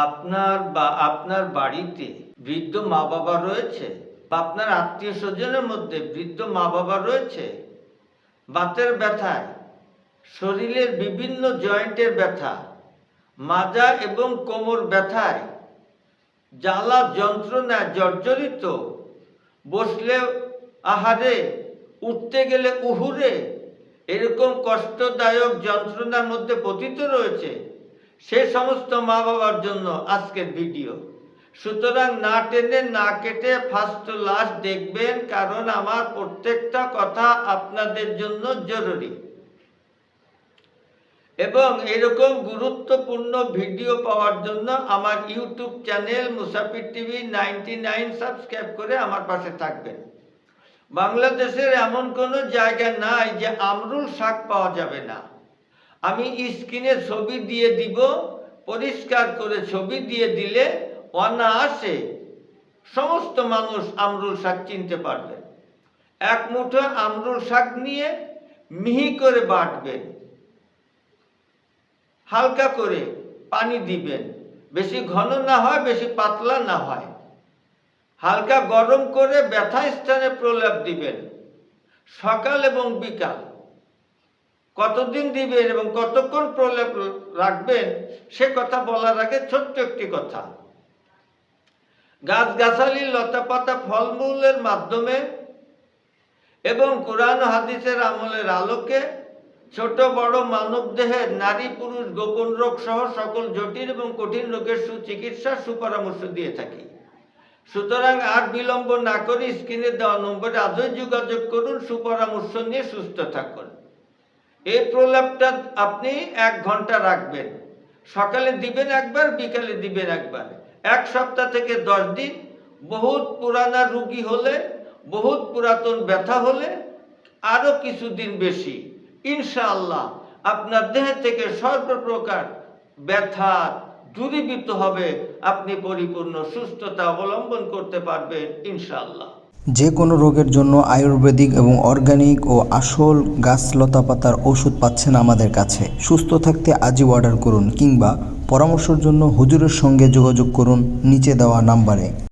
আপনার বাড়িতে বৃদ্ধ মা বাবা রয়েছে, বা আপনার আত্মীয় স্বজনের মধ্যে বৃদ্ধ মা বাবা রয়েছে, বাতের ব্যথায়, শরীরের বিভিন্ন জয়েন্টের ব্যথা, মাজা এবং কোমর ব্যথায়, জ্বালা যন্ত্রণায় জর্জরিত, বসলে আহারে, উঠতে গেলে উহুরে, এরকম কষ্টদায়ক যন্ত্রণার মধ্যে পতিত রয়েছে, সে সমস্ত মা বাবার জন্য আজকের ভিডিও। সুতরাং না টেনে না কেটে ফার্স্ট টু লাস্ট দেখবেন, কারণ আমার প্রত্যেকটা কথা আপনাদের জন্য জরুরি। এবং এরকম গুরুত্বপূর্ণ ভিডিও পাওয়ার জন্য আমার ইউটিউব চ্যানেল মুসাফির টিভি 99 সাবস্ক্রাইব করে আমার পাশে থাকবেন। বাংলাদেশের এমন কোনো জায়গা নাই যে আমরুল শাক পাওয়া যাবে না। আমি স্ক্রিনে ছবি দিয়ে দিব, পরিষ্কার করে ছবি দিয়ে দিলে অনায়াসে সমস্ত মানুষ আমরুল শাক চিনতে পারবেন। এক মুঠো আমরুল শাক নিয়ে মিহি করে বাটবেন, হালকা করে পানি দিবেন, বেশি ঘন না হয় বেশি পাতলা না হয়, হালকা গরম করে ব্যথা স্থানে প্রলেপ দিবেন সকাল এবং বিকাল। কতদিন দিবেন এবং কতক্ষণ প্রলেপ রাখবেন সে কথা বলার আগে ছোট্ট একটি কথা। গাছগাছালি, লতাপাতা, ফলমূলের মাধ্যমে এবং কোরআন হাদিসের আমলের আলোকে ছোট বড় মানব দেহের নারী পুরুষ গোপন রোগ সহ সকল জটিল এবং কঠিন রোগের সুচিকিৎসার সুপরামর্শ দিয়ে থাকি। সুতরাং আর বিলম্ব না করে স্ক্রিনে দেওয়া নম্বরে আজই যোগাযোগ করুন, সুপরামর্শ নিয়ে সুস্থ থাকুন। এই প্রলেপটা আপনি 1 ঘন্টা রাখবেন, সকালে দিবেন একবার, বিকালে দিবেন একবার, 1 সপ্তাহ থেকে 10 দিন। বহুত পুরানা রোগী হলে, বহুত পুরাতন ব্যথা হলে আরো কিছুদিন বেশি, ইনশাআল্লাহ আপনার দেহ থেকে সর্বপ্রকার ব্যথা দূরীভূত হবে, আপনি পরিপূর্ণ সুস্থতা অবলম্বন করতে পারবেন ইনশাআল্লাহ। যে কোনো রোগের জন্য আয়ুর্বেদিক এবং অর্গানিক ও আসল গাছ লতাপাতার ওষুধ পাচ্ছেন আমাদের কাছে। সুস্থ থাকতে আজই অর্ডার করুন, কিংবা পরামর্শের জন্য হুজুরের সঙ্গে যোগাযোগ করুন নিচে দেওয়া নাম্বারে।